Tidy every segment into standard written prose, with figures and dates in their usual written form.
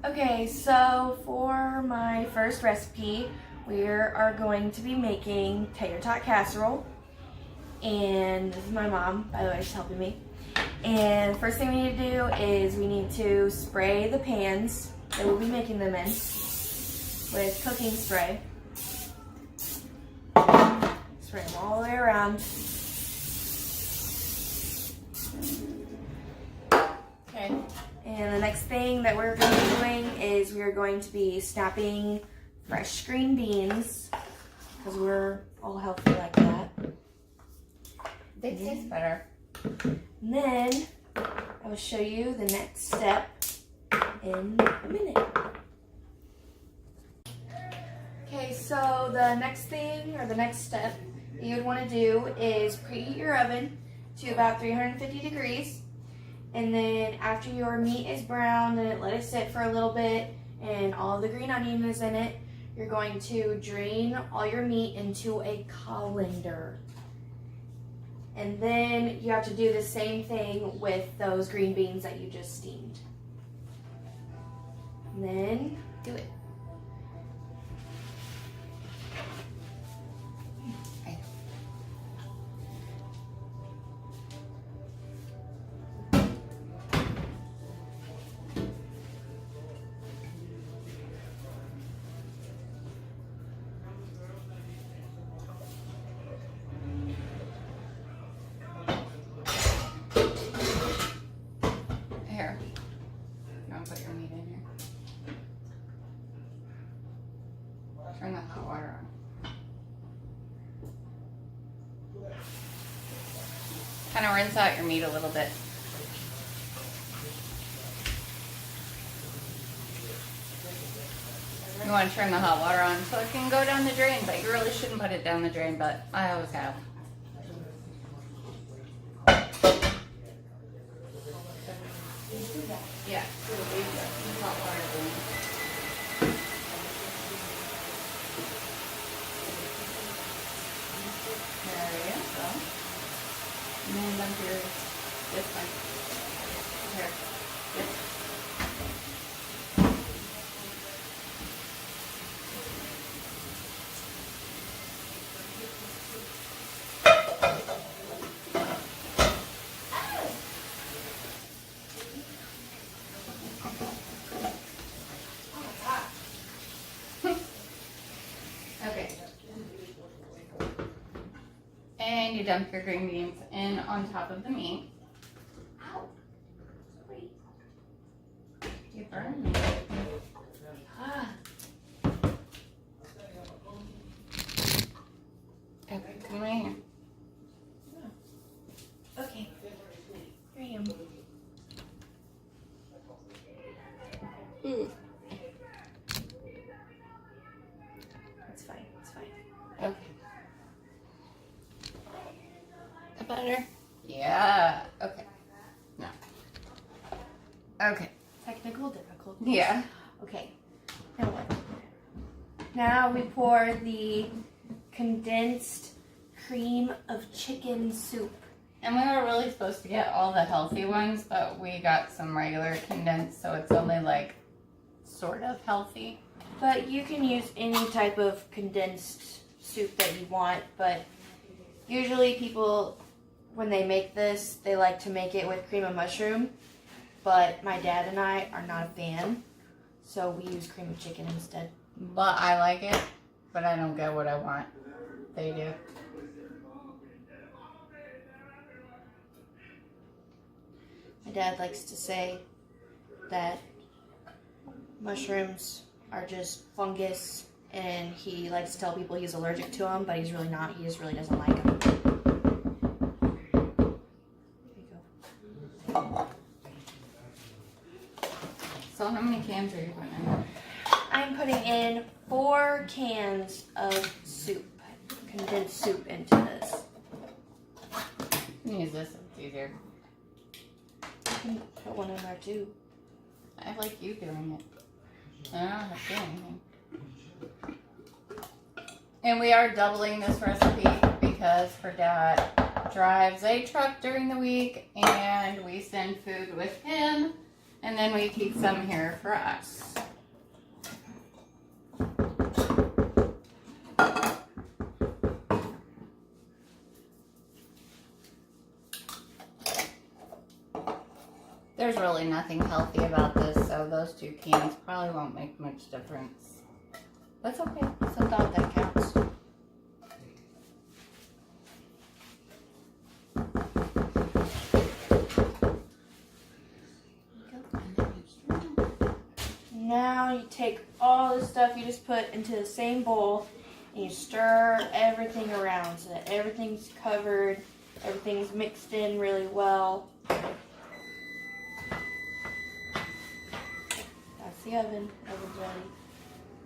Okay, so for my first recipe, we are going to be making Tater Tot Casserole. And this is my mom, by the way, she's helping me. And first thing we need to do is we need to spray the pans that we'll be making them in with cooking spray. Spray them all the way around. Okay. And the next thing that we're going to be doing is we're going to be snapping fresh green beans because we're all healthy like that. They taste better. And then I will show you the next step in a minute. Okay, so the next thing or the next step that you would want to do is preheat your oven to about 350 degrees. And then after your meat is browned and let it sit for a little bit and all of the green onion is in it, you're going to drain all your meat into a colander. And then you have to do the same thing with those green beans that you just steamed. And then do it. Here. You want to put your meat in here? Turn the hot water on. Kind of rinse out your meat a little bit. You want to turn the hot water on so it can go down the drain, but you really shouldn't put it down the drain, but I always have. Yeah, so leave the hot water going. There you go. And then dump your this one. Here. This. Okay. And you dump your green beans in on top of the meat. Ow! Sorry. You burned me. Ah. Okay, come right here. Okay. Here I am. It's fine. It's fine. Okay. The butter? Yeah. Okay. No. Okay. Technical difficulties. Yeah. Okay. Now what? Now we pour the condensed cream of chicken soup. And we were really supposed to get all the healthy ones, but we got some regular condensed, so it's only like sort of healthy. But you can use any type of condensed soup that you want, but usually people, when they make this, they like to make it with cream of mushroom, but my dad and I are not a fan, so we use cream of chicken instead. But I like it, but I don't get what I want. They do. My dad likes to say that mushrooms are just fungus, and he likes to tell people he's allergic to them, but he's really not. He just really doesn't like them. There you go. So how many cans are you putting in? I'm putting in 4 cans of soup, condensed soup into this. You can use this, it's easier. You can put one in there too. I like you doing it. I don't have to do anything. And we are doubling this recipe because her dad drives a truck during the week and we send food with him And then we keep some here for us. There's really nothing healthy about this, so those 2 cans probably won't make much difference. That's okay. It's a thought that counts. Now you take all the stuff you just put into the same bowl and you stir everything around so that everything's covered, everything's mixed in really well. That's the oven. Oven's ready.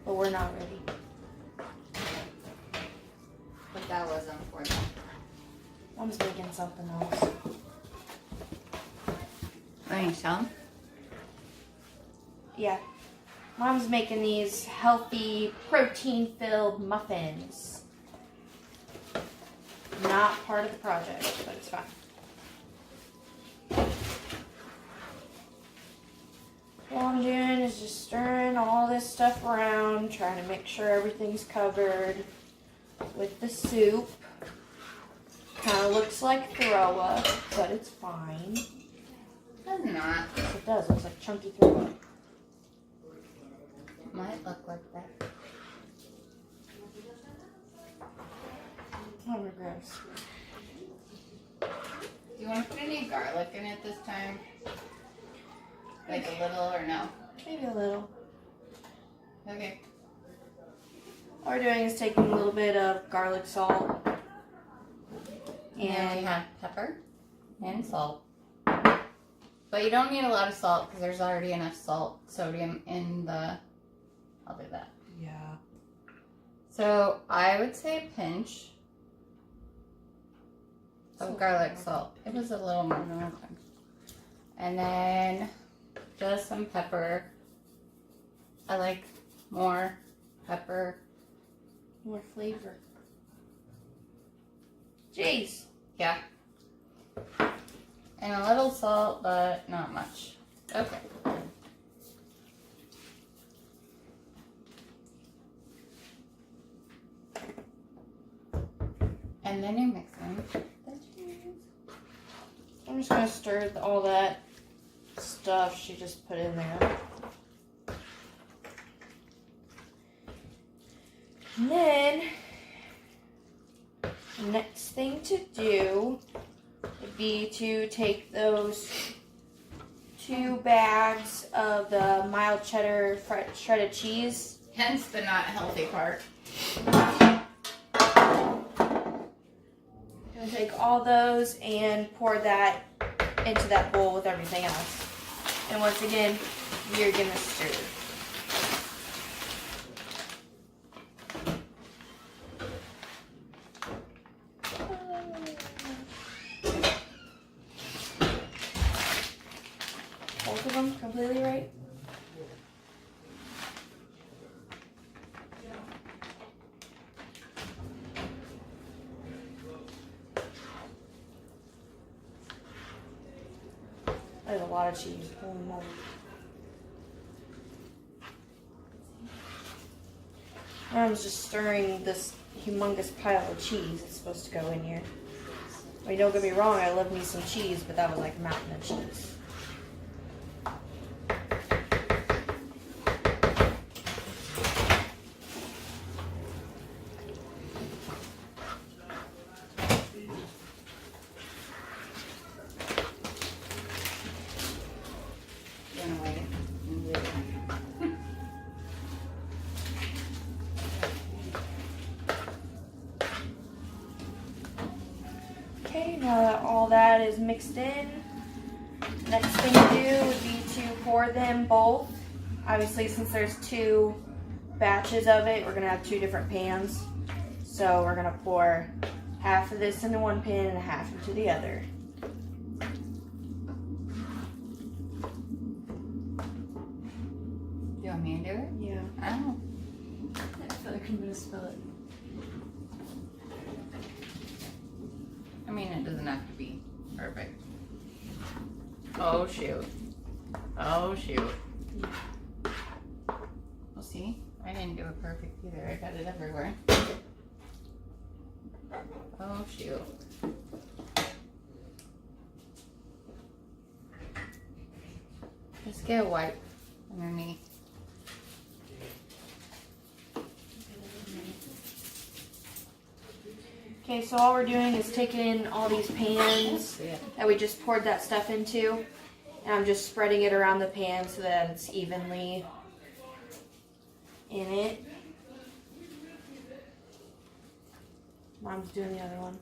But we're not ready. But that wasn't for them. Mom's making something else. Let me show them. Yeah. Mom's making these healthy, protein-filled muffins. Not part of the project, but it's fine. All I'm doing is just stirring all this stuff around, trying to make sure everything's covered with the soup. Kind of looks like throw up, but it's fine. Does not. Yes, it does. It looks like chunky throw up. Might look like that. Oh, we're gross. Do you want to put any garlic in it this time? Like a little or no? Maybe a little. Okay. All we're doing is taking a little bit of garlic salt And we and have pepper and salt. But you don't need a lot of salt because there's already enough sodium in the... I'll do that. yeah. So I would say a pinch of garlic salt. It was a little more than a pinch. And then just some pepper. I like more pepper. More flavor. Jeez. Yeah. And a little salt, but not much. Okay. And then you're mixing the cheese. I'm just gonna stir all that stuff she just put in there. And then, the next thing to do would be to take those 2 bags of the mild cheddar shredded cheese. Hence the not healthy part. And take all those and pour that into that bowl with everything else. And once again, you're gonna stir. Both of them completely right? There's a lot of cheese. Holy moly. I was just stirring this humongous pile of cheese that's supposed to go in here. I mean, don't get me wrong, I love me some cheese, but that was like a mountain of cheese. Okay, now that all that is mixed in, next thing to do would be to pour them both. Obviously, since there's 2 batches of it, we're going to have 2 different pans. So we're going to pour half of this into one pan and half into the other. Do you want me to do it? Yeah. Oh. I feel like I'm going to spill it. I mean, it doesn't have to be perfect. Oh, shoot. Oh. Oh, shoot. Well, see, I didn't do it perfect either. I got it everywhere. Oh, shoot. Just get a wipe underneath. Okay, so all we're doing is taking all these pans that we just poured that stuff into, and I'm just spreading it around the pan so that it's evenly in it. Mom's doing the other one.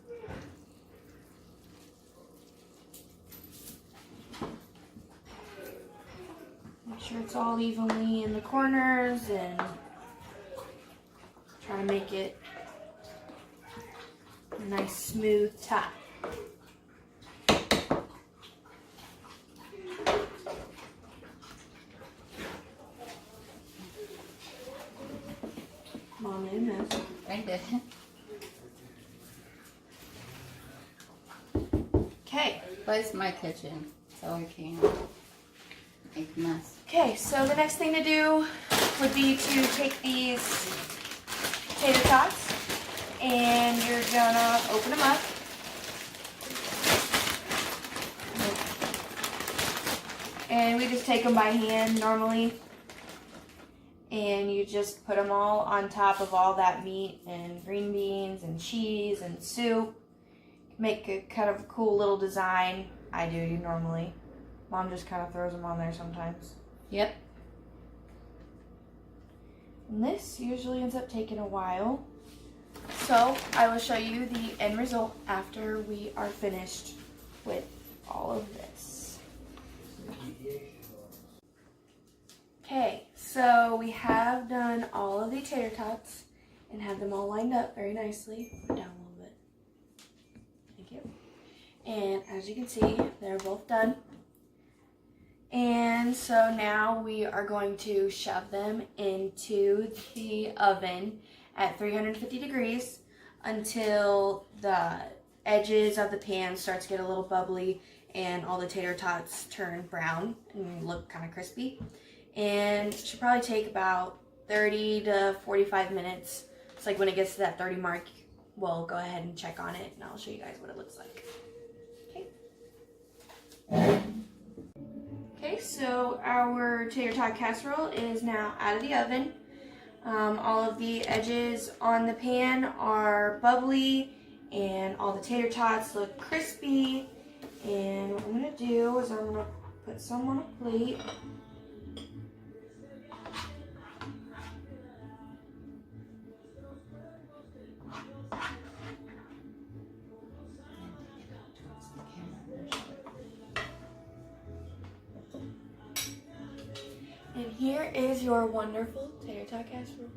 Make sure it's all evenly in the corners and try to make it a nice smooth top. Mom made a mess. I did. Okay. But it's my kitchen, so I can't make a mess. Okay, so the next thing to do would be to take these tater tots and you're gonna open them up. And we just take them by hand normally. And you just put them all on top of all that meat and green beans and cheese and soup. Make a kind of cool little design. I do normally. Mom just kind of throws them on there sometimes. Yep. And this usually ends up taking a while. So I will show you the end result after we are finished with all of this. Okay, so we have done all of the tater tots and have them all lined up very nicely. Put it down a little bit. Thank you. And as you can see, they're both done. And so now we are going to shove them into the oven at 350 degrees until the edges of the pan start to get a little bubbly and all the tater tots turn brown and look kind of crispy. And it should probably take about 30 to 45 minutes. It's like when it gets to that 30 mark, we'll go ahead and check on it and I'll show you guys what it looks like. Okay. Okay, so our tater tot casserole is now out of the oven. All of the edges on the pan are bubbly and all the tater tots look crispy. And what I'm going to do is I'm going to put some on a plate. And here is your wonderful tater tot casserole.